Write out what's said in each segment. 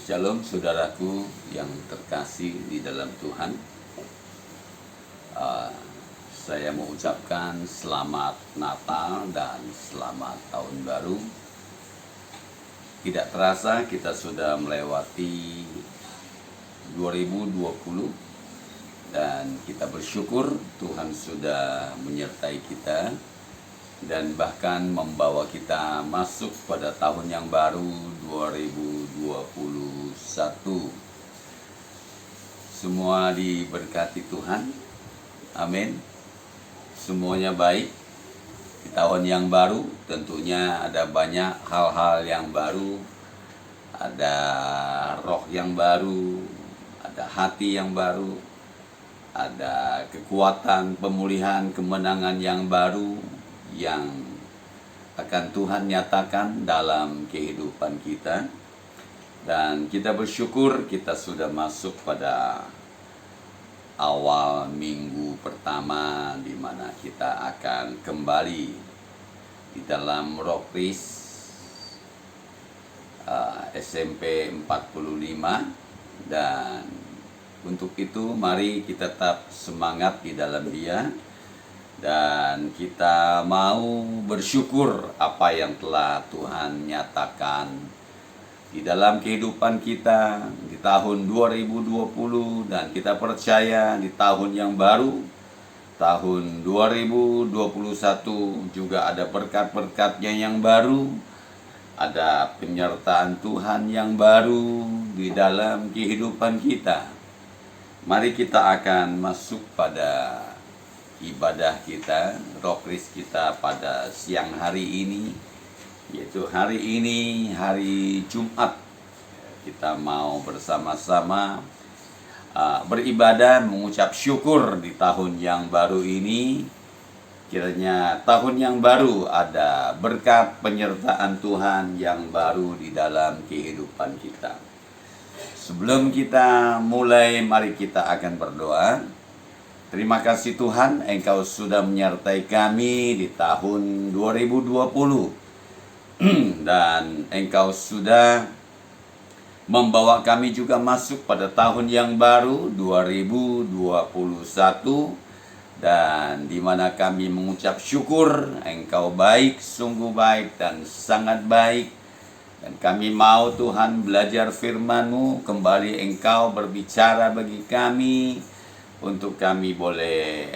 Shalom saudaraku yang terkasih di dalam Tuhan. Saya mengucapkan selamat Natal dan selamat Tahun Baru. Tidak terasa kita sudah melewati 2020 dan kita bersyukur Tuhan sudah menyertai kita dan bahkan membawa kita masuk pada tahun yang baru 2021. Semua diberkati Tuhan. Amin. Semuanya baik. Di tahun yang baru tentunya ada banyak hal-hal yang baru. Ada roh yang baru, ada hati yang baru, ada kekuatan, pemulihan, kemenangan yang baru yang akan Tuhan nyatakan dalam kehidupan kita. Dan kita bersyukur kita sudah masuk pada awal minggu pertama di mana kita akan kembali di dalam Rokris SMP 45. Dan untuk itu mari kita tetap semangat di dalam Dia. Dan kita mau bersyukur apa yang telah Tuhan nyatakan di dalam kehidupan kita di tahun 2020. Dan kita percaya di tahun yang baru, tahun 2021 juga ada berkat-berkatnya yang baru. Ada penyertaan Tuhan yang baru di dalam kehidupan kita. Mari kita akan masuk pada ibadah kita, Rokris kita pada siang hari ini, yaitu hari ini, hari Jumat. Kita mau bersama-sama beribadah, mengucap syukur di tahun yang baru ini. Kiranya tahun yang baru ada berkat penyertaan Tuhan yang baru di dalam kehidupan kita. Sebelum kita mulai, mari kita akan berdoa. Terima kasih Tuhan, Engkau sudah menyertai kami di tahun 2020. Dan Engkau sudah membawa kami juga masuk pada tahun yang baru 2021. Dan di mana kami mengucap syukur, Engkau baik, sungguh baik dan sangat baik. Dan kami mau Tuhan belajar firman-Mu, kembali Engkau berbicara bagi kami, untuk kami boleh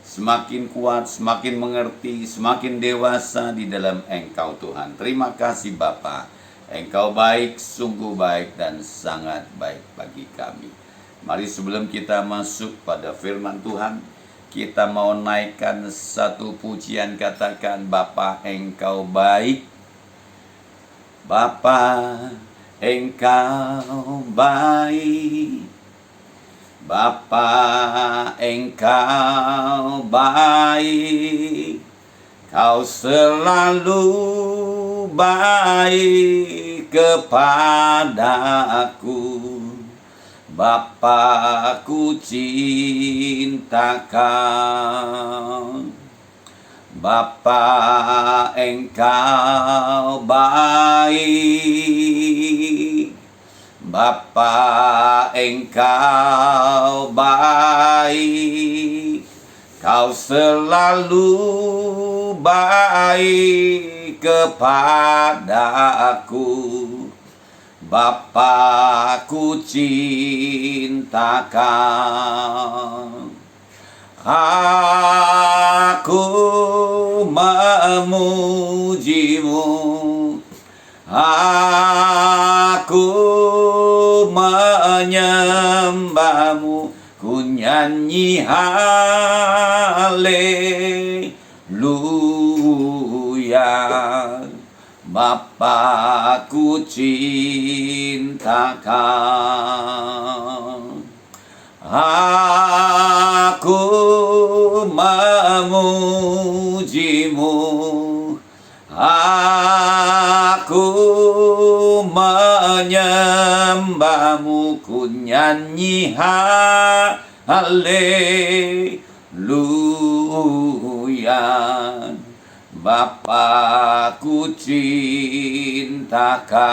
semakin kuat, semakin mengerti, semakin dewasa di dalam Engkau Tuhan. Terima kasih Bapa, Engkau baik, sungguh baik dan sangat baik bagi kami. Mari sebelum kita masuk pada firman Tuhan, kita mau naikkan satu pujian, katakan Bapa Engkau baik. Bapa Engkau baik. Bapa Engkau baik, Kau selalu baik kepadaku. Bapa ku cinta Kau. Bapa Engkau baik. Bapa Engkau baik, Kau selalu baik kepadaku. Bapa ku cinta Kau. Aku memuji-Mu, aku menyembah-Mu, ku nyanyi haleluya. Bapa ku cinta Kau. Aku memuji-Mu, aku menyembah-Mu, ku nyanyi haleluya. Bapa, ku cinta Kau.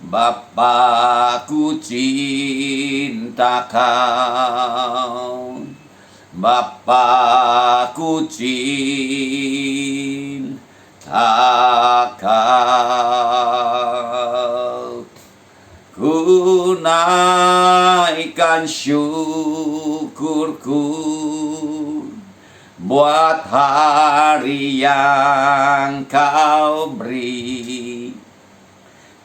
Bapa, ku cinta Kau. Bapa, ku cinta Kau. Ku naikkan syukurku buat hari yang Kau beri.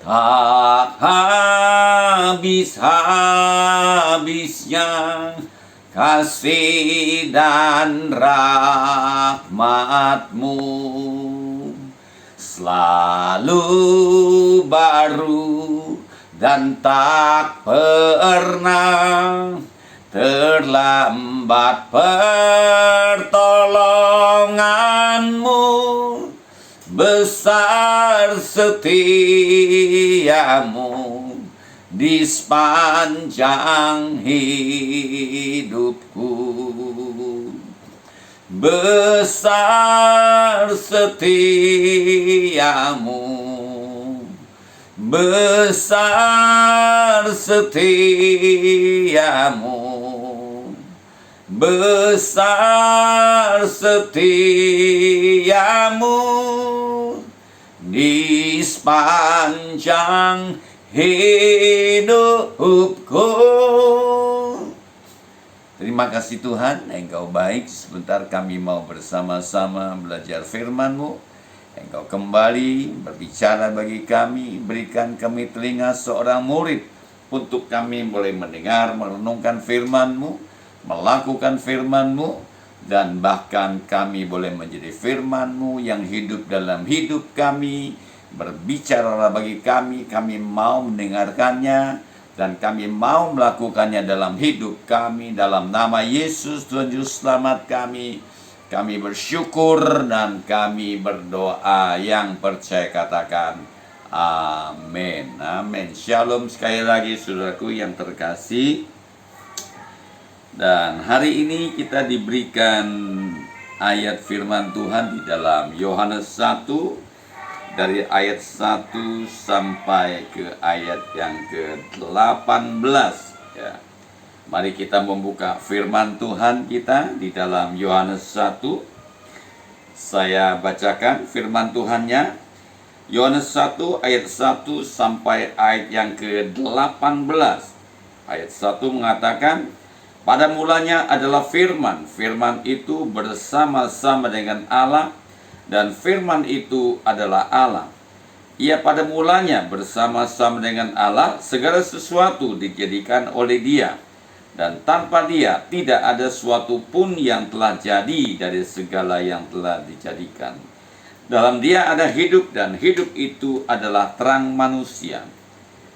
Tak habis-habisnya kasih dan rahmat-Mu, selalu baru dan tak pernah terlambat pertolongan-Mu. Besar setiamu di sepanjang hidupku. Besar setiamu, besar setiamu, besar setiamu di sepanjang hidupku. Terima kasih Tuhan, Engkau baik. Sebentar kami mau bersama-sama belajar firman-Mu. Engkau kembali berbicara bagi kami, berikan kami telinga seorang murid untuk kami boleh mendengar, merenungkan firman-Mu, melakukan firman-Mu, dan bahkan kami boleh menjadi firman-Mu yang hidup dalam hidup kami. Berbicaralah bagi kami mau mendengarkannya, dan kami mau melakukannya dalam hidup kami. Dalam nama Yesus Tuhan Juru Selamat kami bersyukur dan kami berdoa. Yang percaya katakan amin. Amin. Shalom sekali lagi saudaraku yang terkasih. Dan hari ini kita diberikan ayat firman Tuhan di dalam Yohanes 1 dari ayat 1 sampai ke ayat yang ke-18 ya. Mari kita membuka firman Tuhan kita di dalam Yohanes 1. Saya bacakan firman Tuhannya. Yohanes 1 ayat 1 sampai ayat yang ke-18. Ayat 1 mengatakan, pada mulanya adalah firman. Firman itu bersama-sama dengan Allah, dan firman itu adalah Allah. Ia pada mulanya bersama-sama dengan Allah. Segala sesuatu dijadikan oleh Dia, dan tanpa Dia tidak ada suatu pun yang telah jadi dari segala yang telah dijadikan. Dalam Dia ada hidup, dan hidup itu adalah terang manusia.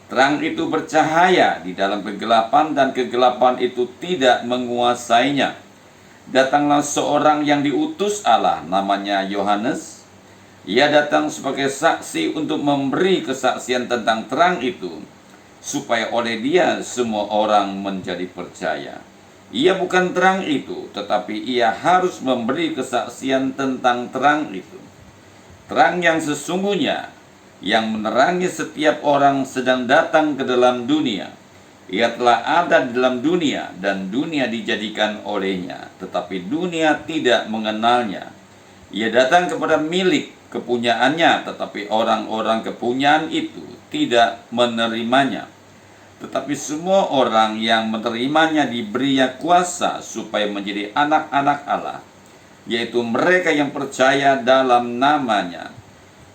Terang itu bercahaya di dalam kegelapan, dan kegelapan itu tidak menguasainya. Datanglah seorang yang diutus Allah, namanya Yohanes. Ia datang sebagai saksi untuk memberi kesaksian tentang terang itu, supaya oleh Dia semua orang menjadi percaya. Ia bukan terang itu, tetapi ia harus memberi kesaksian tentang terang itu. Terang yang sesungguhnya, yang menerangi setiap orang sedang datang ke dalam dunia. Ia telah ada di dalam dunia, dan dunia dijadikan olehnya, tetapi dunia tidak mengenalnya. Ia datang kepada milik kepunyaannya, tetapi orang-orang kepunyaan itu tidak menerimanya. Tetapi semua orang yang menerimanya diberi kuasa supaya menjadi anak-anak Allah, yaitu mereka yang percaya dalam namanya.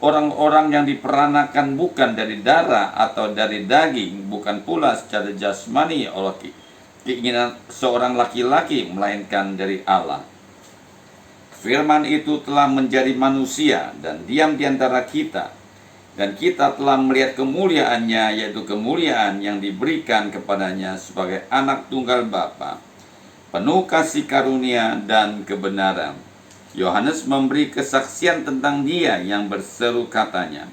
Orang-orang yang diperanakan bukan dari darah atau dari daging, bukan pula secara jasmani oleh keinginan seorang laki-laki, melainkan dari Allah. Firman itu telah menjadi manusia dan diam di antara kita, dan kita telah melihat kemuliaannya, yaitu kemuliaan yang diberikan kepadanya sebagai anak tunggal Bapa, penuh kasih karunia dan kebenaran. Yohanes memberi kesaksian tentang Dia yang berseru katanya,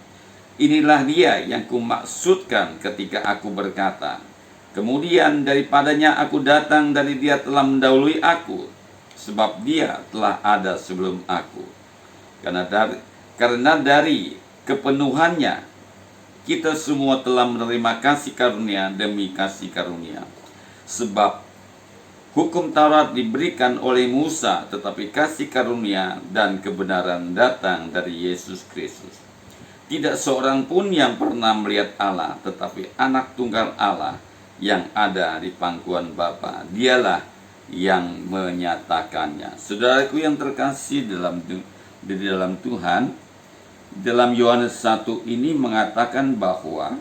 inilah Dia yang kumaksudkan ketika aku berkata, kemudian daripadanya aku datang, dari Dia telah mendahului aku. sebab Dia telah ada sebelum aku. Karena dari kepenuhannya kita semua telah menerima kasih karunia demi kasih karunia. Sebab hukum Taurat diberikan oleh Musa, tetapi kasih karunia dan kebenaran datang dari Yesus Kristus. Tidak seorang pun yang pernah melihat Allah, tetapi anak tunggal Allah yang ada di pangkuan Bapa, Dialah yang menyatakannya. Saudaraku yang terkasih di dalam Tuhan, dalam Yohanes 1 ini mengatakan bahwa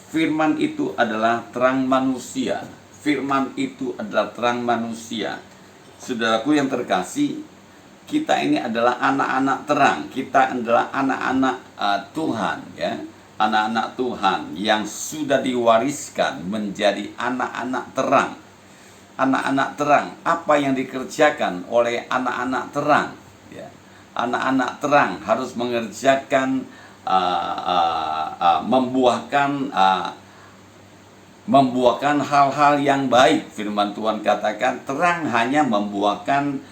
firman itu adalah terang manusia. Firman itu adalah terang manusia. Saudaraku yang terkasih, kita ini adalah anak-anak terang. Kita adalah anak-anak Tuhan, ya. Anak-anak Tuhan yang sudah diwariskan menjadi anak-anak terang. Anak-anak terang, apa yang dikerjakan oleh anak-anak terang, ya. Anak-anak terang harus mengerjakan membuahkan hal-hal yang baik. Firman Tuhan katakan terang hanya membuahkan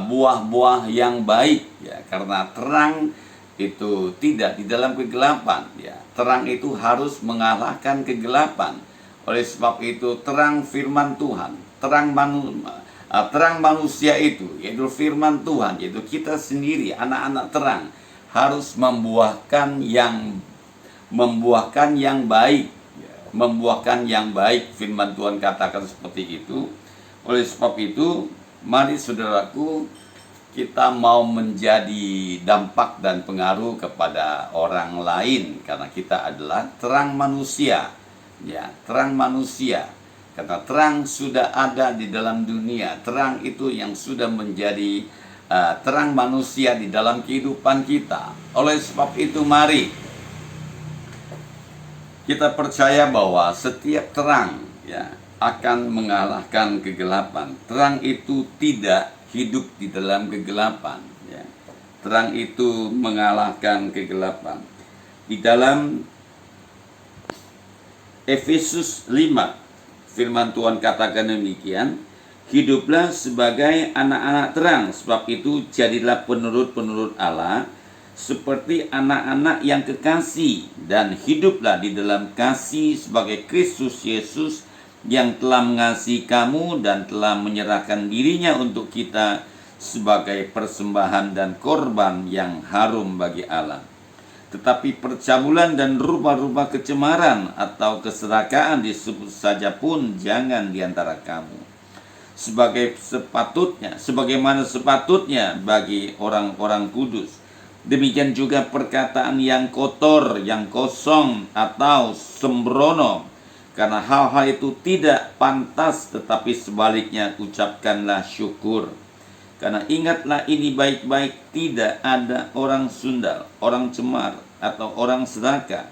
buah-buah yang baik, ya, karena terang itu tidak di dalam kegelapan, ya. Terang itu harus mengalahkan kegelapan. Oleh sebab itu terang firman Tuhan, terang manusia itu yaitu firman Tuhan, yaitu kita sendiri anak-anak terang harus membuahkan yang baik, ya. Membuahkan yang baik, firman Tuhan katakan seperti itu. Oleh sebab itu mari saudaraku, kita mau menjadi dampak dan pengaruh kepada orang lain, karena kita adalah terang manusia, ya, terang manusia. Karena terang sudah ada di dalam dunia, terang itu yang sudah menjadi terang manusia di dalam kehidupan kita. Oleh sebab itu mari kita percaya bahwa setiap terang, ya, akan mengalahkan kegelapan. Terang itu tidak hidup di dalam kegelapan, ya. Terang itu mengalahkan kegelapan. Di dalam Efesus 5, firman Tuhan katakan demikian, hiduplah sebagai anak-anak terang, sebab itu jadilah penurut-penurut Allah seperti anak-anak yang kekasih, dan hiduplah di dalam kasih sebagai Kristus Yesus yang telah mengasihi kamu dan telah menyerahkan dirinya untuk kita sebagai persembahan dan korban yang harum bagi Allah. Tetapi percabulan dan rupa-rupa kecemaran atau keserakahan disebut saja pun jangan di antara kamu, sebagaimana sepatutnya bagi orang-orang kudus. Demikian juga perkataan yang kotor, yang kosong atau sembrono, karena hal-hal itu tidak pantas, tetapi sebaliknya ucapkanlah syukur. Karena ingatlah ini baik-baik, tidak ada orang sundal, orang cemar, atau orang serakah,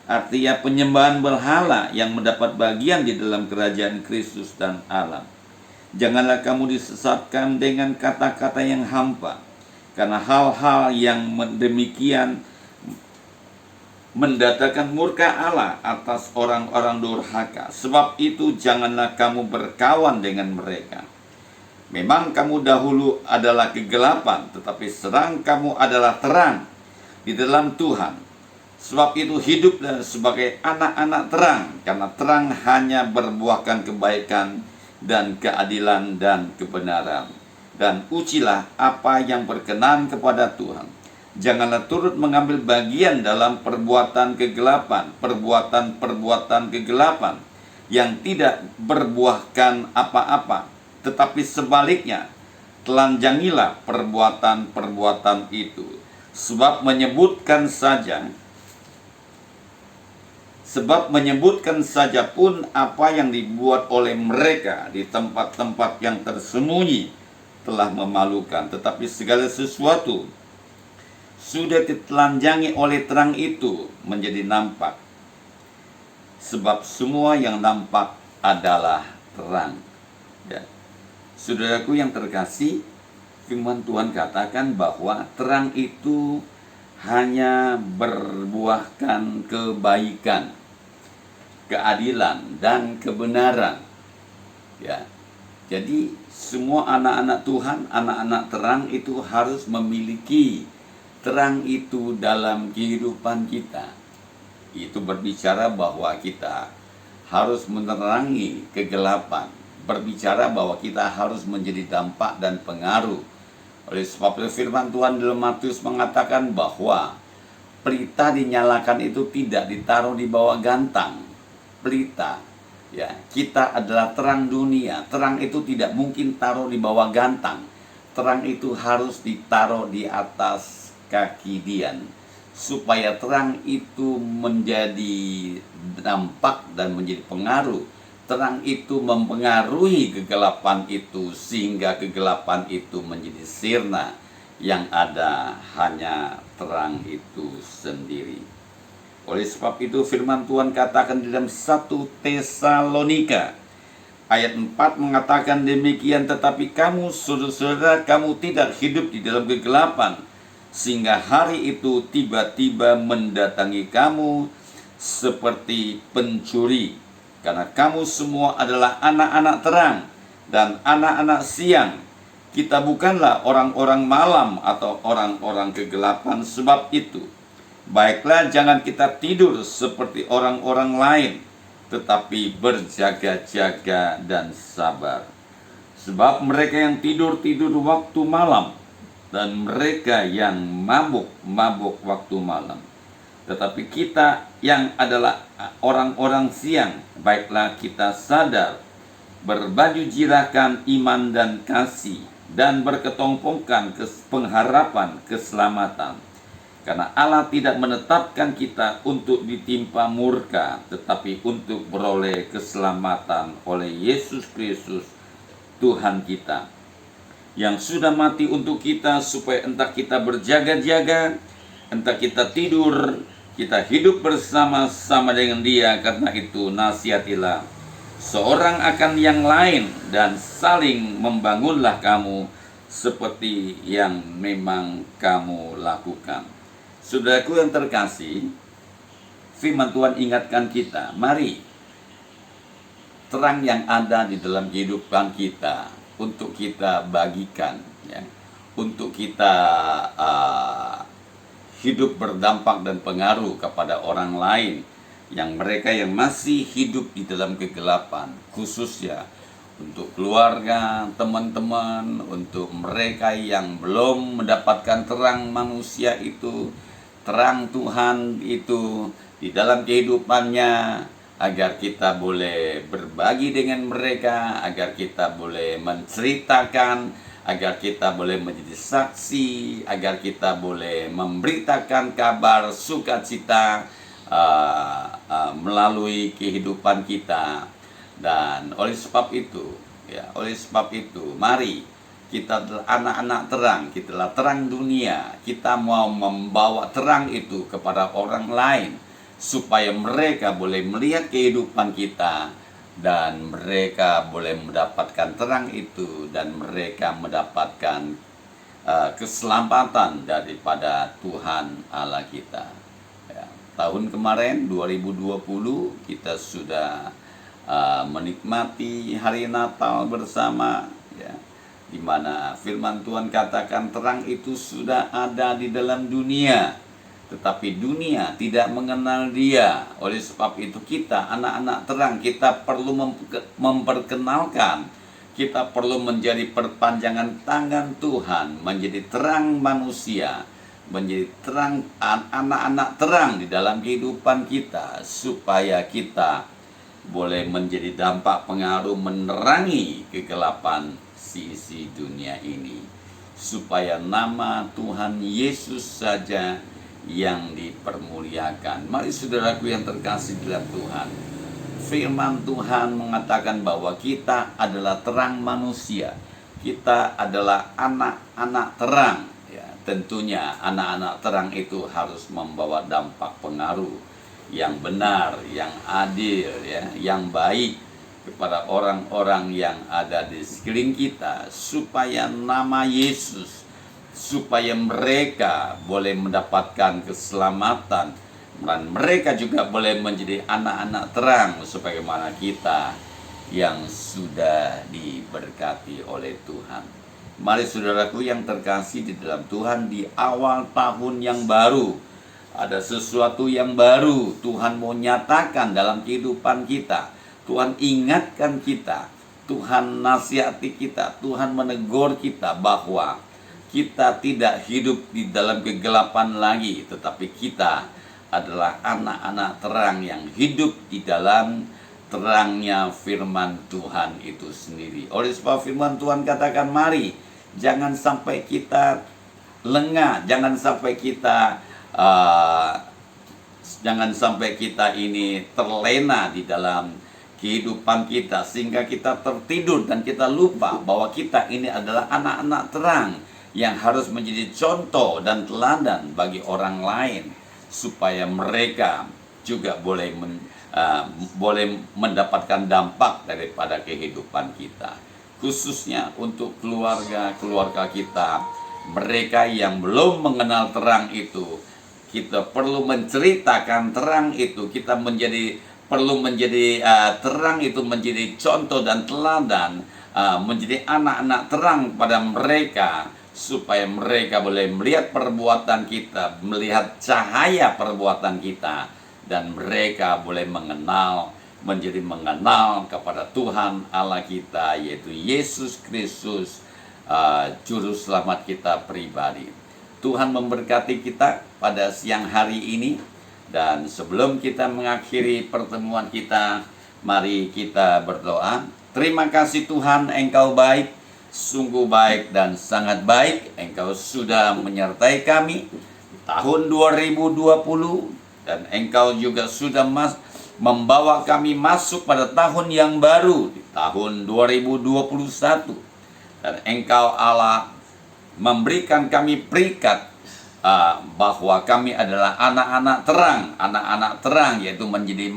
artinya penyembahan berhala, yang mendapat bagian di dalam kerajaan Kristus dan Allah. Janganlah kamu disesatkan dengan kata-kata yang hampa, karena hal-hal yang demikian mendatangkan murka Allah atas orang-orang durhaka. Sebab itu janganlah kamu berkawan dengan mereka. Memang kamu dahulu adalah kegelapan, tetapi sekarang kamu adalah terang di dalam Tuhan. Sebab itu hiduplah sebagai anak-anak terang, karena terang hanya berbuahkan kebaikan dan keadilan dan kebenaran. Dan ujilah apa yang berkenan kepada Tuhan. Janganlah turut mengambil bagian dalam perbuatan kegelapan, perbuatan kegelapan yang tidak berbuahkan apa-apa, tetapi sebaliknya telanjangilah perbuatan-perbuatan itu. Sebab menyebutkan saja pun apa yang dibuat oleh mereka di tempat-tempat yang tersembunyi telah memalukan, tetapi segala sesuatu sudah ditelanjangi oleh terang itu menjadi nampak, sebab semua yang nampak adalah terang, ya. Saudaraku yang terkasih, firman Tuhan katakan bahwa terang itu hanya berbuahkan kebaikan, keadilan, dan kebenaran, ya. Jadi semua anak-anak Tuhan, anak-anak terang itu harus memiliki terang itu dalam kehidupan kita. Itu berbicara bahwa kita harus menerangi kegelapan, berbicara bahwa kita harus menjadi dampak dan pengaruh. Oleh sebab itu firman Tuhan dalam Matius mengatakan bahwa pelita dinyalakan itu tidak ditaruh di bawah gantang. Pelita, ya, kita adalah terang dunia. Terang itu tidak mungkin taruh di bawah gantang. Terang itu harus ditaruh di atas kaki Dian, supaya terang itu menjadi dampak dan menjadi pengaruh. Terang itu mempengaruhi kegelapan itu, sehingga kegelapan itu menjadi sirna. Yang ada hanya terang itu sendiri. Oleh sebab itu firman Tuhan katakan di dalam 1 Tesalonika ayat 4 mengatakan demikian, tetapi kamu saudara-saudara, kamu tidak hidup di dalam kegelapan, sehingga hari itu tiba-tiba mendatangi kamu seperti pencuri. Karena kamu semua adalah anak-anak terang dan anak-anak siang. Kita bukanlah orang-orang malam atau orang-orang kegelapan. Sebab itu, baiklah jangan kita tidur seperti orang-orang lain, tetapi berjaga-jaga dan sabar. Sebab mereka yang tidur waktu malam, dan mereka yang mabuk waktu malam. Tetapi kita yang adalah orang-orang siang, baiklah kita sadar, berbaju jirakan iman dan kasih, dan berketongpongkan pengharapan keselamatan. Karena Allah tidak menetapkan kita untuk ditimpa murka, tetapi untuk beroleh keselamatan oleh Yesus Kristus Tuhan kita, yang sudah mati untuk kita, supaya entah kita berjaga-jaga, entah kita tidur, kita hidup bersama-sama dengan Dia. Karena itu nasihatilah seorang akan yang lain, dan saling membangunlah kamu seperti yang memang kamu lakukan. Saudaraku yang terkasih, firman Tuhan ingatkan kita, mari terang yang ada di dalam kehidupan kita untuk kita bagikan, ya, untuk kita hidup berdampak dan pengaruh kepada orang lain, yang mereka yang masih hidup di dalam kegelapan, khususnya untuk keluarga, teman-teman, untuk mereka yang belum mendapatkan terang manusia itu, terang Tuhan itu di dalam kehidupannya, agar kita boleh berbagi dengan mereka, agar kita boleh menceritakan, agar kita boleh menjadi saksi, agar kita boleh memberitakan kabar sukacita melalui kehidupan kita. Dan oleh sebab itu, mari kita adalah anak-anak terang, kita adalah terang dunia. Kita mau membawa terang itu kepada orang lain, supaya mereka boleh melihat kehidupan kita, dan mereka boleh mendapatkan terang itu, dan mereka mendapatkan keselamatan daripada Tuhan Allah kita. Ya, tahun kemarin 2020 kita sudah menikmati hari Natal bersama, ya, di mana firman Tuhan katakan terang itu sudah ada di dalam dunia, tetapi dunia tidak mengenal Dia. Oleh sebab itu kita anak-anak terang, kita perlu memperkenalkan, kita perlu menjadi perpanjangan tangan Tuhan, menjadi terang manusia, menjadi terang, anak-anak terang di dalam kehidupan kita, supaya kita boleh menjadi dampak pengaruh menerangi kegelapan sisi dunia ini, supaya nama Tuhan Yesus saja yang dipermuliakan. Mari saudaraku yang terkasih dalam Tuhan, firman Tuhan mengatakan bahwa kita adalah terang manusia, kita adalah anak-anak terang. Ya, tentunya anak-anak terang itu harus membawa dampak pengaruh yang benar, yang adil, ya, yang baik kepada orang-orang yang ada di sekeliling kita, supaya nama Yesus, supaya mereka boleh mendapatkan keselamatan, dan mereka juga boleh menjadi anak-anak terang sebagaimana kita yang sudah diberkati oleh Tuhan. Mari saudaraku yang terkasih di dalam Tuhan, di awal tahun yang baru, ada sesuatu yang baru Tuhan mau nyatakan dalam kehidupan kita. Tuhan ingatkan kita, Tuhan nasihati kita, Tuhan menegur kita bahwa kita tidak hidup di dalam kegelapan lagi, tetapi kita adalah anak-anak terang yang hidup di dalam terangnya firman Tuhan itu sendiri. Oleh sebab firman Tuhan katakan, mari jangan sampai kita lengah, jangan sampai kita ini terlena di dalam kehidupan kita sehingga kita tertidur dan kita lupa bahwa kita ini adalah anak-anak terang yang harus menjadi contoh dan teladan bagi orang lain supaya mereka juga boleh mendapatkan dampak daripada kehidupan kita, khususnya untuk keluarga kita, mereka yang belum mengenal terang itu. Kita perlu menceritakan terang itu, kita perlu menjadi terang itu menjadi contoh dan teladan, menjadi anak-anak terang pada mereka, supaya mereka boleh melihat perbuatan kita, melihat cahaya perbuatan kita, dan mereka boleh menjadi mengenal kepada Tuhan Allah kita, yaitu Yesus Kristus, Juru Selamat kita pribadi. Tuhan memberkati kita pada siang hari ini. Dan sebelum kita mengakhiri pertemuan kita, mari kita berdoa. Terima kasih Tuhan, Engkau baik, sungguh baik dan sangat baik. Engkau sudah menyertai kami tahun 2020, dan Engkau juga sudah membawa kami masuk pada tahun yang baru, di tahun 2021. Dan Engkau Allah memberikan kami perikat bahwa kami adalah anak-anak terang, yaitu menjadi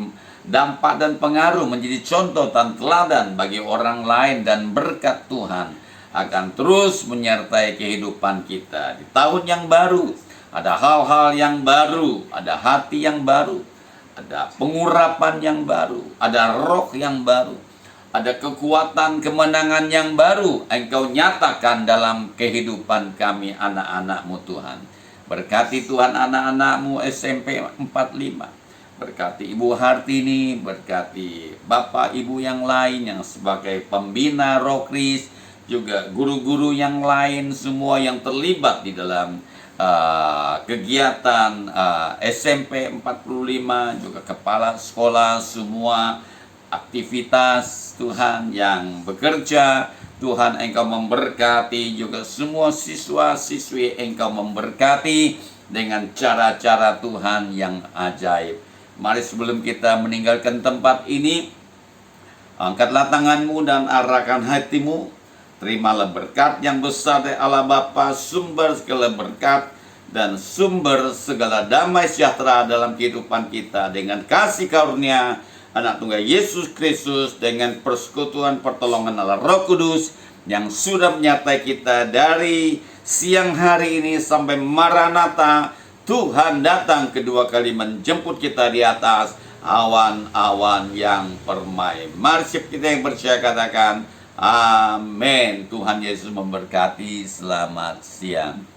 dampak dan pengaruh, menjadi contoh dan teladan bagi orang lain, dan berkat Tuhan akan terus menyertai kehidupan kita di tahun yang baru. Ada hal-hal yang baru, ada hati yang baru, ada pengurapan yang baru, ada roh yang baru, ada kekuatan kemenangan yang baru Engkau nyatakan dalam kehidupan kami anak-anak-Mu Tuhan. Berkati Tuhan anak-anak-Mu SMP 45. Berkati Ibu Hartini, berkati Bapak Ibu yang lain yang sebagai pembina Roh Kris, juga guru-guru yang lain semua yang terlibat di dalam kegiatan SMP 45, juga kepala sekolah, semua aktivitas Tuhan yang bekerja. Tuhan Engkau memberkati juga semua siswa-siswi, Engkau memberkati dengan cara-cara Tuhan yang ajaib. Mari sebelum kita meninggalkan tempat ini, angkatlah tanganmu dan arahkan hatimu. Terimalah berkat yang besar dari Allah Bapa, sumber segala berkat dan sumber segala damai sejahtera dalam kehidupan kita, dengan kasih karunia Anak Tunggal Yesus Kristus, dengan persekutuan pertolongan Allah Roh Kudus yang sudah menyertai kita dari siang hari ini sampai Maranatha. Tuhan datang kedua kali menjemput kita di atas awan-awan yang permai. Mari kita yang percaya katakan amin. Tuhan Yesus memberkati. Selamat siang.